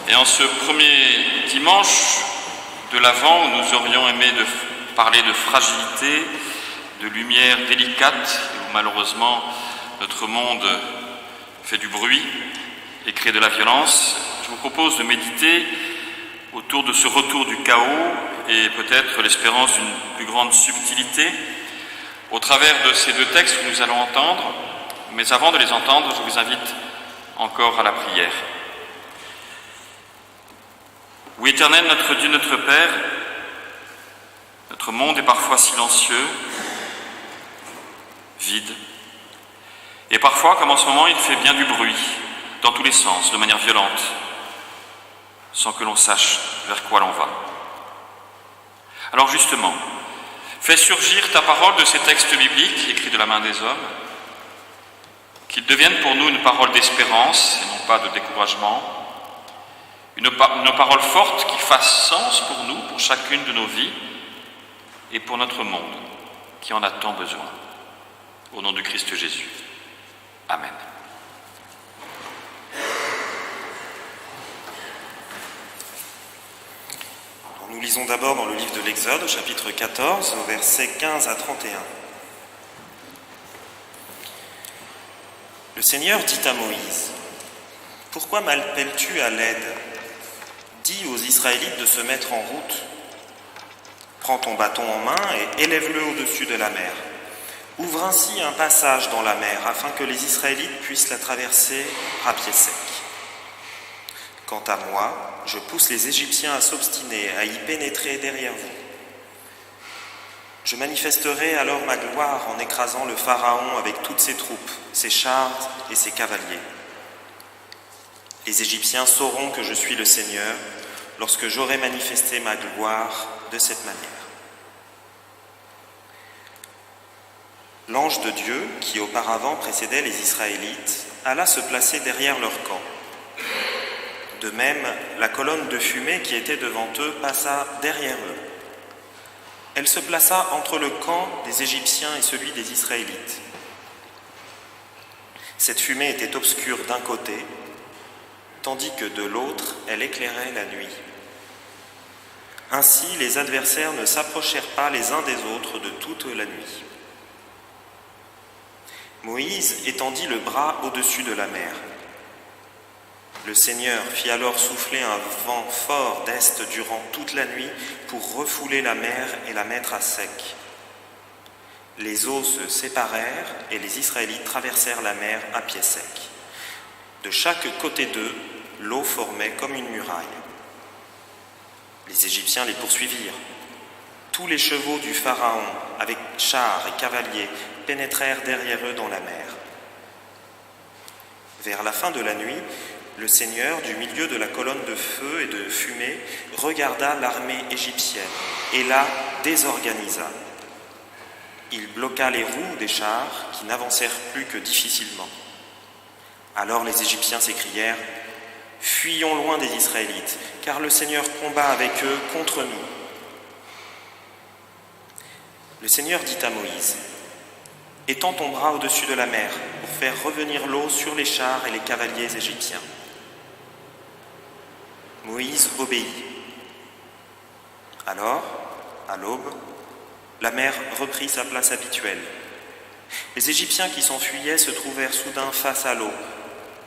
Et en ce premier dimanche de l'Avent, où nous aurions aimé parler de fragilité, de lumière délicate, où malheureusement notre monde fait du bruit et crée de la violence, je vous propose de méditer autour de ce retour du chaos et peut-être l'espérance d'une plus grande subtilité au travers de ces deux textes que nous allons entendre. Mais avant de les entendre, je vous invite encore à la prière. Oui, Éternel, notre Dieu, notre Père, notre monde est parfois silencieux, vide, et parfois, comme en ce moment, il fait bien du bruit, dans tous les sens, de manière violente, sans que l'on sache vers quoi l'on va. Alors justement, fais surgir ta parole de ces textes bibliques écrits de la main des hommes, qu'ils deviennent pour nous une parole d'espérance et non pas de découragement, une parole forte qui fasse sens pour nous, pour chacune de nos vies et pour notre monde qui en a tant besoin. Au nom du Christ Jésus. Amen. Nous lisons d'abord dans le livre de l'Exode, au chapitre 14, au versets 15 à 31. Le Seigneur dit à Moïse : « Pourquoi m'appelles-tu à l'aide ? Dis aux Israélites de se mettre en route. Prends ton bâton en main et élève-le au-dessus de la mer. Ouvre ainsi un passage dans la mer afin que les Israélites puissent la traverser à pied sec. Quant à moi, je pousse les Égyptiens à s'obstiner, à y pénétrer derrière vous. Je manifesterai alors ma gloire en écrasant le Pharaon avec toutes ses troupes, ses chars et ses cavaliers. Les Égyptiens sauront que je suis le Seigneur lorsque j'aurai manifesté ma gloire de cette manière. » L'ange de Dieu, qui auparavant précédait les Israélites, alla se placer derrière leur camp. De même, la colonne de fumée qui était devant eux passa derrière eux. Elle se plaça entre le camp des Égyptiens et celui des Israélites. Cette fumée était obscure d'un côté, tandis que de l'autre, elle éclairait la nuit. Ainsi, les adversaires ne s'approchèrent pas les uns des autres de toute la nuit. Moïse étendit le bras au-dessus de la mer. Le Seigneur fit alors souffler un vent fort d'est durant toute la nuit pour refouler la mer et la mettre à sec. Les eaux se séparèrent et les Israélites traversèrent la mer à pied sec. De chaque côté d'eux, l'eau formait comme une muraille. Les Égyptiens les poursuivirent. Tous les chevaux du Pharaon, avec chars et cavaliers, pénétrèrent derrière eux dans la mer. Vers la fin de la nuit, le Seigneur, du milieu de la colonne de feu et de fumée, regarda l'armée égyptienne et la désorganisa. Il bloqua les roues des chars qui n'avancèrent plus que difficilement. Alors les Égyptiens s'écrièrent : « Fuyons loin des Israélites, car le Seigneur combat avec eux contre nous. » Le Seigneur dit à Moïse : « Étends ton bras au-dessus de la mer pour faire revenir l'eau sur les chars et les cavaliers égyptiens. » Moïse obéit. Alors, à l'aube, la mer reprit sa place habituelle. Les Égyptiens qui s'enfuyaient se trouvèrent soudain face à l'eau,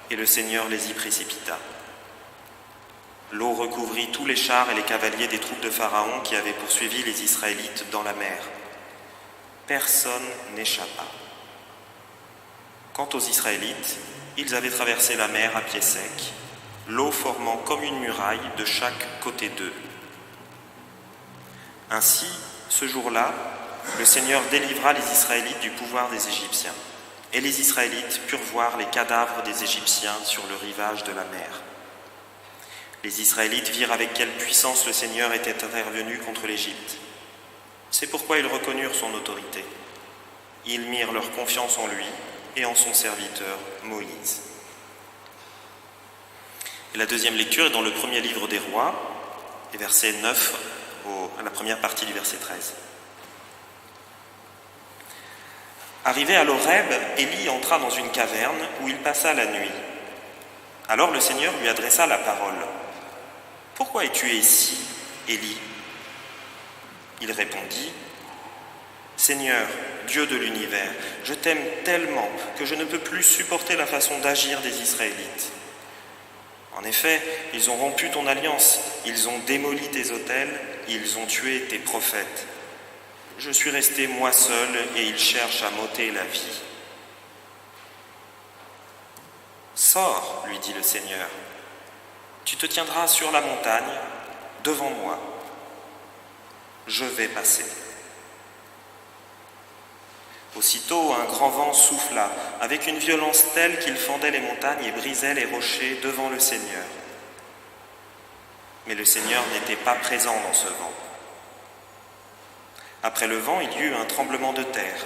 et le Seigneur les y précipita. L'eau recouvrit tous les chars et les cavaliers des troupes de Pharaon qui avaient poursuivi les Israélites dans la mer. Personne n'échappa. Quant aux Israélites, ils avaient traversé la mer à pied sec, l'eau formant comme une muraille de chaque côté d'eux. Ainsi, ce jour-là, le Seigneur délivra les Israélites du pouvoir des Égyptiens, et les Israélites purent voir les cadavres des Égyptiens sur le rivage de la mer. Les Israélites virent avec quelle puissance le Seigneur était intervenu contre l'Égypte. C'est pourquoi ils reconnurent son autorité. Ils mirent leur confiance en lui et en son serviteur Moïse. Et la deuxième lecture est dans le premier livre des Rois, les versets 9 à la première partie du verset 13. Arrivé à l'Horeb, Élie entra dans une caverne où il passa la nuit. Alors le Seigneur lui adressa la parole. pourquoi es-tu ici, Élie ?» Il répondit, « Seigneur, Dieu de l'univers, je t'aime tellement que je ne peux plus supporter la façon d'agir des Israélites. En effet, ils ont rompu ton alliance, ils ont démoli tes autels, ils ont tué tes prophètes. Je suis resté moi seul et ils cherchent à m'ôter la vie. » « Sors, lui dit le Seigneur, tu te tiendras sur la montagne devant moi. Je vais passer. » Aussitôt, un grand vent souffla, avec une violence telle qu'il fendait les montagnes et brisait les rochers devant le Seigneur. Mais le Seigneur n'était pas présent dans ce vent. Après le vent, il y eut un tremblement de terre.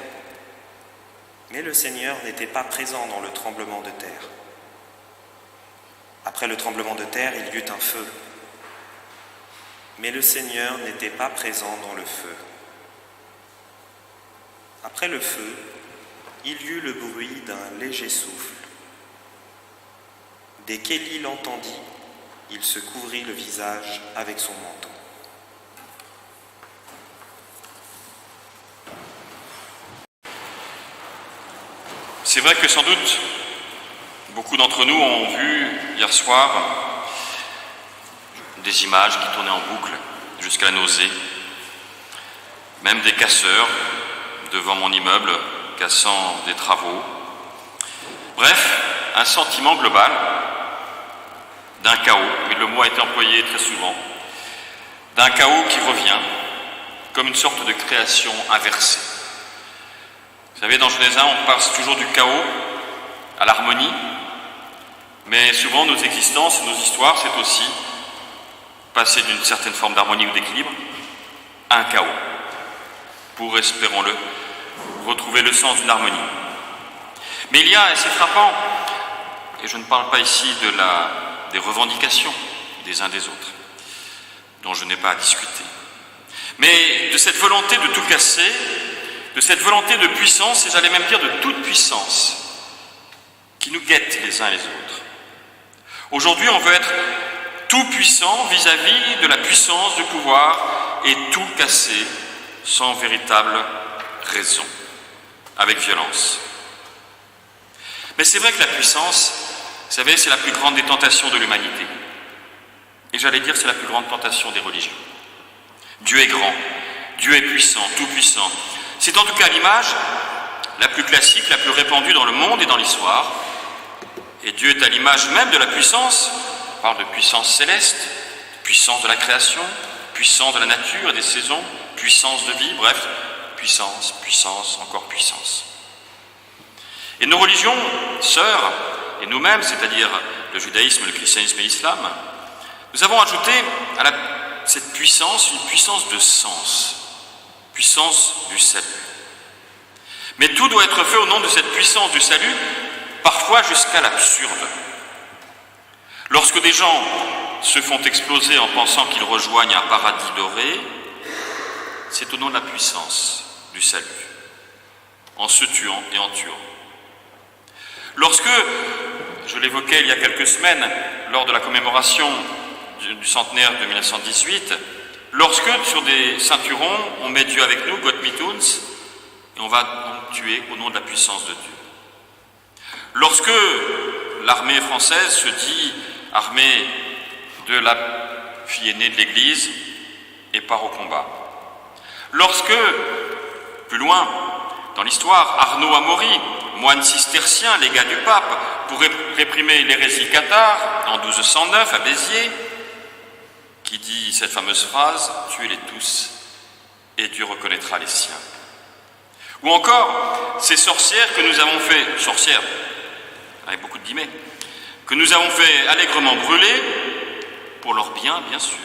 Mais le Seigneur n'était pas présent dans le tremblement de terre. Après le tremblement de terre, il y eut un feu. Mais le Seigneur n'était pas présent dans le feu. Après le feu, il y eut le bruit d'un léger souffle. Dès qu'Élie l'entendit, il se couvrit le visage avec son manteau. C'est vrai que sans doute, beaucoup d'entre nous ont vu hier soir des images qui tournaient en boucle jusqu'à la nausée, même des casseurs devant mon immeuble cassant des travaux. Bref, un sentiment global d'un chaos, et le mot a été employé très souvent, d'un chaos qui revient comme une sorte de création inversée. Vous savez, dans Genèse 1, on passe toujours du chaos à l'harmonie, mais souvent nos existences, nos histoires, c'est aussi passer d'une certaine forme d'harmonie ou d'équilibre à un chaos, pour, espérons-le, retrouver le sens d'une harmonie. Mais il y a, et c'est frappant, et je ne parle pas ici des revendications des uns des autres, dont je n'ai pas à discuter, mais de cette volonté de tout casser, de cette volonté de puissance, et j'allais même dire de toute puissance, qui nous guette les uns les autres. Aujourd'hui, on veut être tout puissant vis-à-vis de la puissance du pouvoir et tout casser sans véritable raison, avec violence. Mais c'est vrai que la puissance, vous savez, c'est la plus grande des tentations de l'humanité. Et j'allais dire, c'est la plus grande tentation des religions. Dieu est grand, Dieu est puissant, tout puissant. C'est en tout cas l'image la plus classique, la plus répandue dans le monde et dans l'histoire. Et Dieu est à l'image même de la puissance. On parle de puissance céleste, puissance de la création, puissance de la nature et des saisons, puissance de vie, bref, puissance, puissance, encore puissance. Et nos religions, sœurs, et nous-mêmes, c'est-à-dire le judaïsme, le christianisme et l'islam, nous avons ajouté à cette puissance une puissance de sens, puissance du salut. Mais tout doit être fait au nom de cette puissance du salut, parfois jusqu'à l'absurde. Lorsque des gens se font exploser en pensant qu'ils rejoignent un paradis doré, c'est au nom de la puissance du salut, en se tuant et en tuant. Lorsque, je l'évoquais il y a quelques semaines, lors de la commémoration du centenaire de 1918, lorsque sur des ceinturons, on met Dieu avec nous, Gott mit uns, et on va donc tuer au nom de la puissance de Dieu. Lorsque l'armée française se dit armée de la fille aînée de l'Église et part au combat. Lorsque, plus loin dans l'histoire, Arnaud Amaury, moine cistercien, légat du pape, pour réprimer l'hérésie cathare en 1209 à Béziers, qui dit cette fameuse phrase « Tuez-les tous et Dieu reconnaîtra les siens ». Ou encore ces sorcières que nous avons fait, sorcières, avec beaucoup de guillemets, que nous avons fait allègrement brûler, pour leur bien, bien sûr,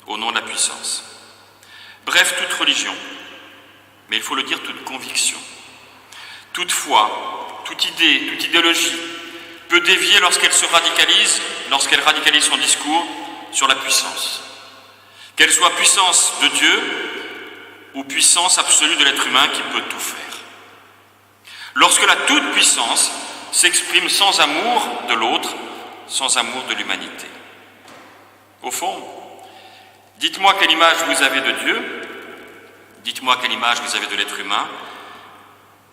au nom de la puissance. Bref, toute religion, mais il faut le dire, toute conviction, toute foi, toute idée, toute idéologie peut dévier lorsqu'elle se radicalise, lorsqu'elle radicalise son discours sur la puissance. Qu'elle soit puissance de Dieu ou puissance absolue de l'être humain qui peut tout faire. Lorsque la toute-puissance s'exprime sans amour de l'autre, sans amour de l'humanité. Au fond, dites-moi quelle image vous avez de Dieu, dites-moi quelle image vous avez de l'être humain,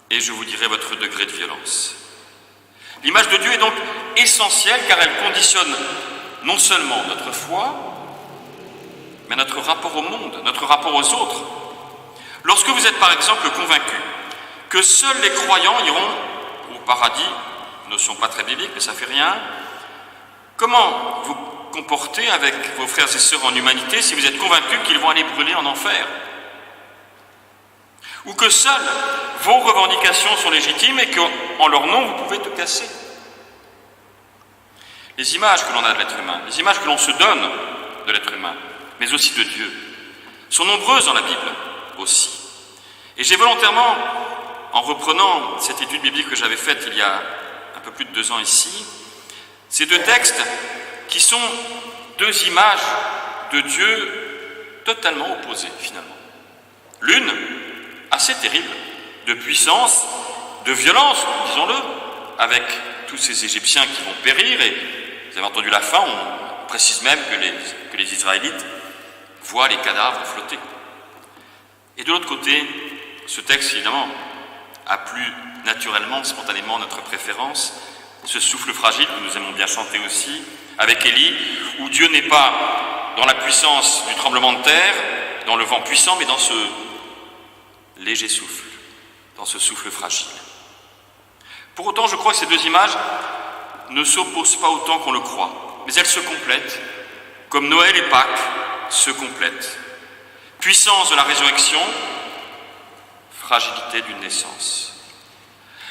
et je vous dirai votre degré de violence. L'image de Dieu est donc essentielle car elle conditionne non seulement notre foi, mais notre rapport au monde, notre rapport aux autres. Lorsque vous êtes par exemple convaincu que seuls les croyants iront au paradis, notion pas très biblique mais ça fait rien, comment vous comportez avec vos frères et sœurs en humanité si vous êtes convaincu qu'ils vont aller brûler en enfer? Ou que seules vos revendications sont légitimes et qu'en leur nom vous pouvez tout casser? Les images que l'on a de l'être humain, les images que l'on se donne de l'être humain, mais aussi de Dieu, sont nombreuses dans la Bible aussi. Et j'ai volontairement, en reprenant cette étude biblique que j'avais faite il y a un peu plus de 2 ans ici, ces 2 textes qui sont 2 images de Dieu totalement opposées finalement. L'une, assez terrible, de puissance, de violence, disons-le, avec tous ces Égyptiens qui vont périr, et vous avez entendu la fin, on précise même que les Israélites voient les cadavres flotter. Et de l'autre côté, ce texte, évidemment, a plus naturellement, spontanément notre préférence, ce souffle fragile que nous aimons bien chanter aussi, avec Élie, où Dieu n'est pas dans la puissance du tremblement de terre, dans le vent puissant, mais dans ce léger souffle, dans ce souffle fragile. Pour autant, je crois que ces 2 images ne s'opposent pas autant qu'on le croit, mais elles se complètent, comme Noël et Pâques se complètent. Puissance de la résurrection, fragilité d'une naissance.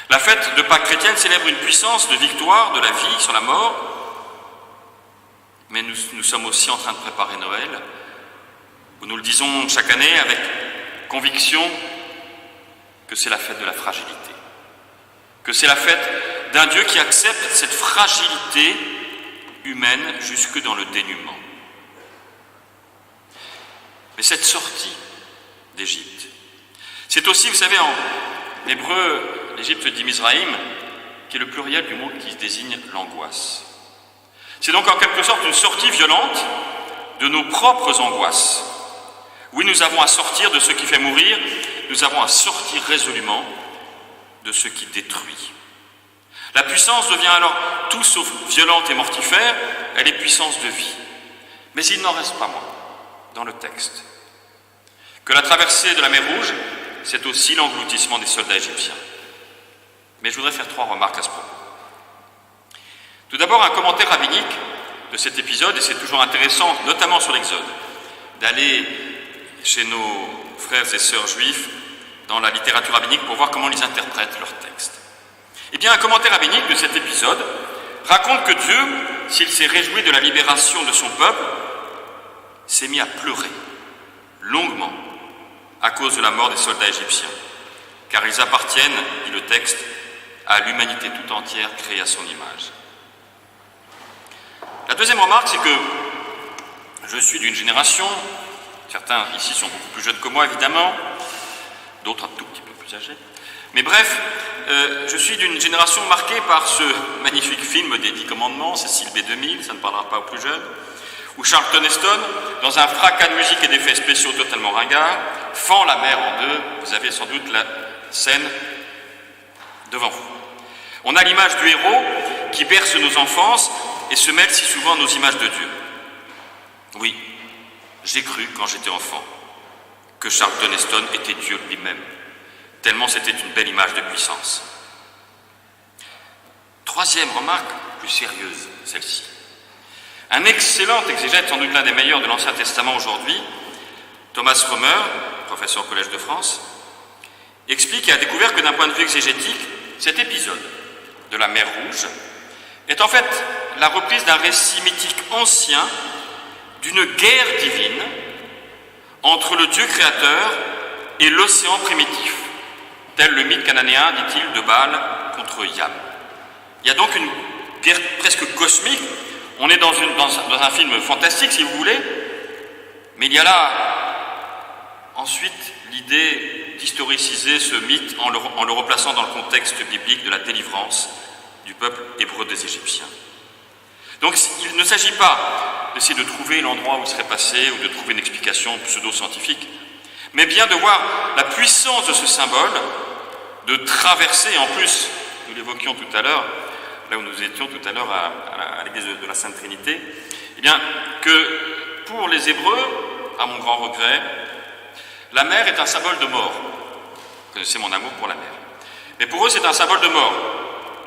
La fête de Pâques chrétienne célèbre une puissance de victoire de la vie sur la mort, mais nous sommes aussi en train de préparer Noël, où nous le disons chaque année avec conviction que c'est la fête de la fragilité, que c'est la fête d'un Dieu qui accepte cette fragilité humaine jusque dans le dénuement. Mais cette sortie d'Égypte, c'est aussi, vous savez, en hébreu, l'Égypte dit Mizraïm, qui est le pluriel du mot qui désigne l'angoisse. C'est donc en quelque sorte une sortie violente de nos propres angoisses. Oui, nous avons à sortir de ce qui fait mourir, nous avons à sortir résolument de ce qui détruit. La puissance devient alors tout sauf violente et mortifère, elle est puissance de vie. Mais il n'en reste pas moins dans le texte que la traversée de la mer Rouge, c'est aussi l'engloutissement des soldats égyptiens. Mais je voudrais faire 3 remarques à ce propos. Tout d'abord, un commentaire rabbinique de cet épisode, et c'est toujours intéressant, notamment sur l'Exode, d'aller chez nos frères et sœurs juifs dans la littérature rabbinique pour voir comment ils interprètent leurs textes. Eh bien, un commentaire rabbinique de cet épisode raconte que Dieu, s'il s'est réjoui de la libération de son peuple, s'est mis à pleurer longuement à cause de la mort des soldats égyptiens, car ils appartiennent, dit le texte, à l'humanité tout entière créée à son image. La deuxième remarque, c'est que je suis d'une génération, certains ici sont beaucoup plus jeunes que moi évidemment, d'autres un tout petit peu plus âgés, mais bref, je suis d'une génération marquée par ce magnifique film des 10 commandements, Cécile B2000, ça ne parlera pas aux plus jeunes, où Charlton Heston, dans un fracas de musique et d'effets spéciaux totalement ringards, fend la mer en 2. Vous avez sans doute la scène devant vous. On a l'image du héros qui berce nos enfances et se mêle si souvent à nos images de Dieu. Oui, j'ai cru quand j'étais enfant que Charlton Heston était Dieu lui-même, tellement c'était une belle image de puissance. Troisième remarque, plus sérieuse, celle-ci. Un excellent exégète, sans doute l'un des meilleurs de l'Ancien Testament aujourd'hui, Thomas Romer, professeur au Collège de France, explique et a découvert que d'un point de vue exégétique, cet épisode de la mer Rouge est en fait la reprise d'un récit mythique ancien d'une guerre divine entre le Dieu créateur et l'océan primitif, tel le mythe cananéen, dit-il, de Baal contre Yam. Il y a donc une guerre presque cosmique. On est dans un film fantastique, si vous voulez, mais il y a là ensuite l'idée d'historiciser ce mythe en le replaçant dans le contexte biblique de la délivrance du peuple hébreu des Égyptiens. Donc il ne s'agit pas d'essayer de trouver l'endroit où il serait passé ou de trouver une explication pseudo-scientifique, mais bien de voir la puissance de ce symbole, de traverser, en plus, nous l'évoquions tout à l'heure, là où nous étions tout à l'heure à l'église de la Sainte Trinité, eh bien, que pour les Hébreux, à mon grand regret, la mer est un symbole de mort. Vous connaissez mon amour pour la mer. Mais pour eux, c'est un symbole de mort,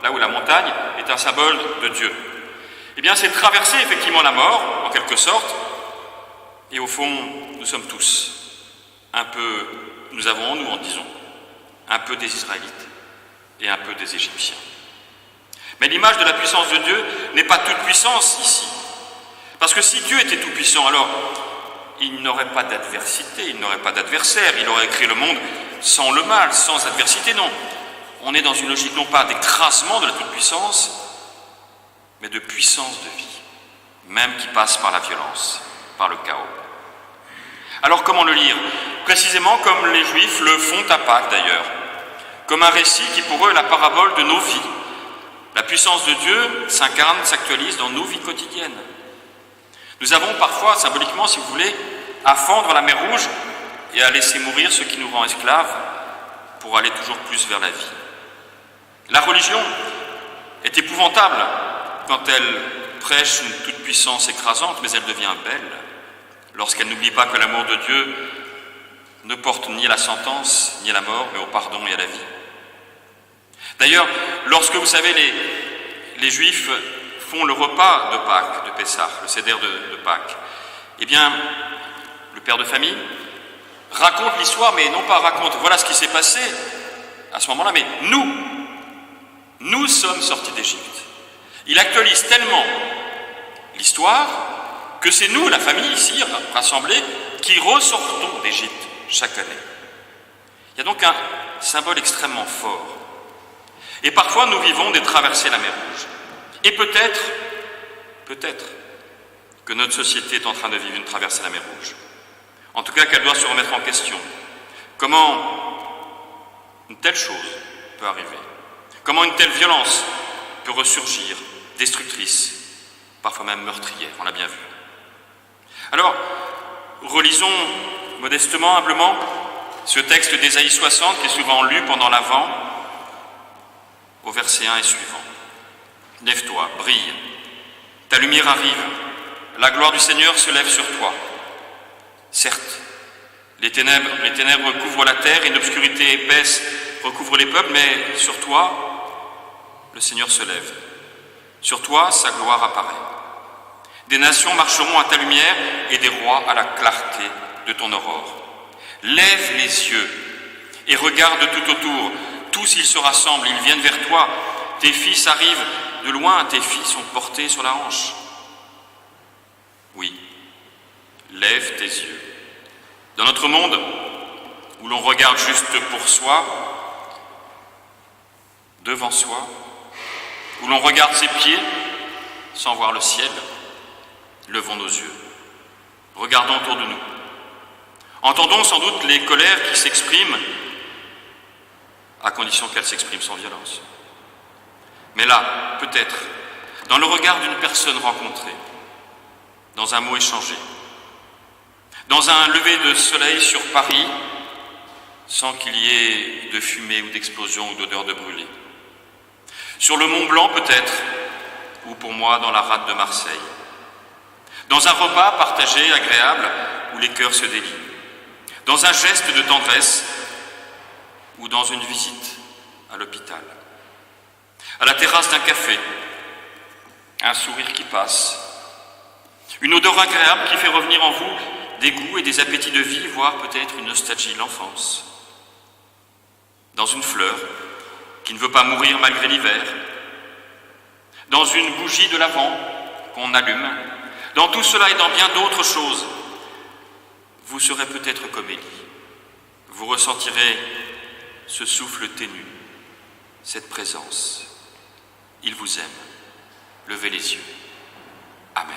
là où la montagne est un symbole de Dieu. Eh bien, c'est traverser effectivement la mort, en quelque sorte, et au fond, nous sommes tous un peu, nous avons en nous, en disons, un peu des Israélites et un peu des Égyptiens. Mais l'image de la puissance de Dieu n'est pas toute puissance ici. Parce que si Dieu était tout puissant, alors il n'aurait pas d'adversité, il n'aurait pas d'adversaire, il aurait créé le monde sans le mal, sans adversité, non. On est dans une logique non pas d'écrasement de la toute-puissance, mais de puissance de vie, même qui passe par la violence, par le chaos. Alors comment le lire? Précisément comme les Juifs le font à Pâques d'ailleurs, comme un récit qui pour eux est la parabole de nos vies. La puissance de Dieu s'incarne, s'actualise dans nos vies quotidiennes. Nous avons parfois, symboliquement si vous voulez, à fendre la mer Rouge et à laisser mourir ce qui nous rend esclaves pour aller toujours plus vers la vie. La religion est épouvantable quand elle prêche une toute-puissance écrasante, mais elle devient belle lorsqu'elle n'oublie pas que l'amour de Dieu ne porte ni à la sentence, ni à la mort, mais au pardon et à la vie. D'ailleurs, lorsque, vous savez, les Juifs font le repas de Pâques, de Pessah, le Seder de Pâques, eh bien, le père de famille raconte l'histoire, mais non pas raconte, voilà ce qui s'est passé à ce moment-là, mais nous sommes sortis d'Égypte. Il actualise tellement l'histoire que c'est nous, la famille ici, rassemblée, qui ressortons d'Égypte chaque année. Il y a donc un symbole extrêmement fort. Et parfois, nous vivons des traversées de la mer Rouge. Et peut-être que notre société est en train de vivre une traversée de la mer Rouge. En tout cas, qu'elle doit se remettre en question. Comment une telle chose peut arriver? Comment une telle violence peut ressurgir, destructrice, parfois même meurtrière, on l'a bien vu. Alors, relisons modestement, humblement, ce texte d'Ésaïe 60 qui est souvent lu pendant l'Avent, au verset 1 et suivant. « Lève-toi, brille, ta lumière arrive, la gloire du Seigneur se lève sur toi. Certes, les ténèbres couvrent la terre et une obscurité épaisse recouvre les peuples, mais sur toi, le Seigneur se lève. Sur toi, sa gloire apparaît. Des nations marcheront à ta lumière et des rois à la clarté de ton aurore. Lève les yeux et regarde tout autour. Tous ils se rassemblent, ils viennent vers toi. Tes fils arrivent de loin, tes filles sont portées sur la hanche. Oui, lève tes yeux. Dans notre monde, où l'on regarde juste pour soi, devant soi, où l'on regarde ses pieds sans voir le ciel, levons nos yeux, regardons autour de nous. Entendons sans doute les colères qui s'expriment, à condition qu'elles s'expriment sans violence. Mais là, peut-être, dans le regard d'une personne rencontrée, dans un mot échangé, dans un lever de soleil sur Paris, sans qu'il y ait de fumée ou d'explosion ou d'odeur de brûlé. Sur le Mont Blanc peut-être, ou pour moi dans la rade de Marseille. Dans un repas partagé, agréable, où les cœurs se délient. Dans un geste de tendresse, ou dans une visite à l'hôpital. À la terrasse d'un café, un sourire qui passe, une odeur agréable qui fait revenir en vous des goûts et des appétits de vie, voire peut-être une nostalgie de l'enfance. Dans une fleur qui ne veut pas mourir malgré l'hiver, dans une bougie de l'Avent qu'on allume, dans tout cela et dans bien d'autres choses, vous serez peut-être comme Élie. Vous ressentirez ce souffle ténu, cette présence. Il vous aime. Levez les yeux. Amen.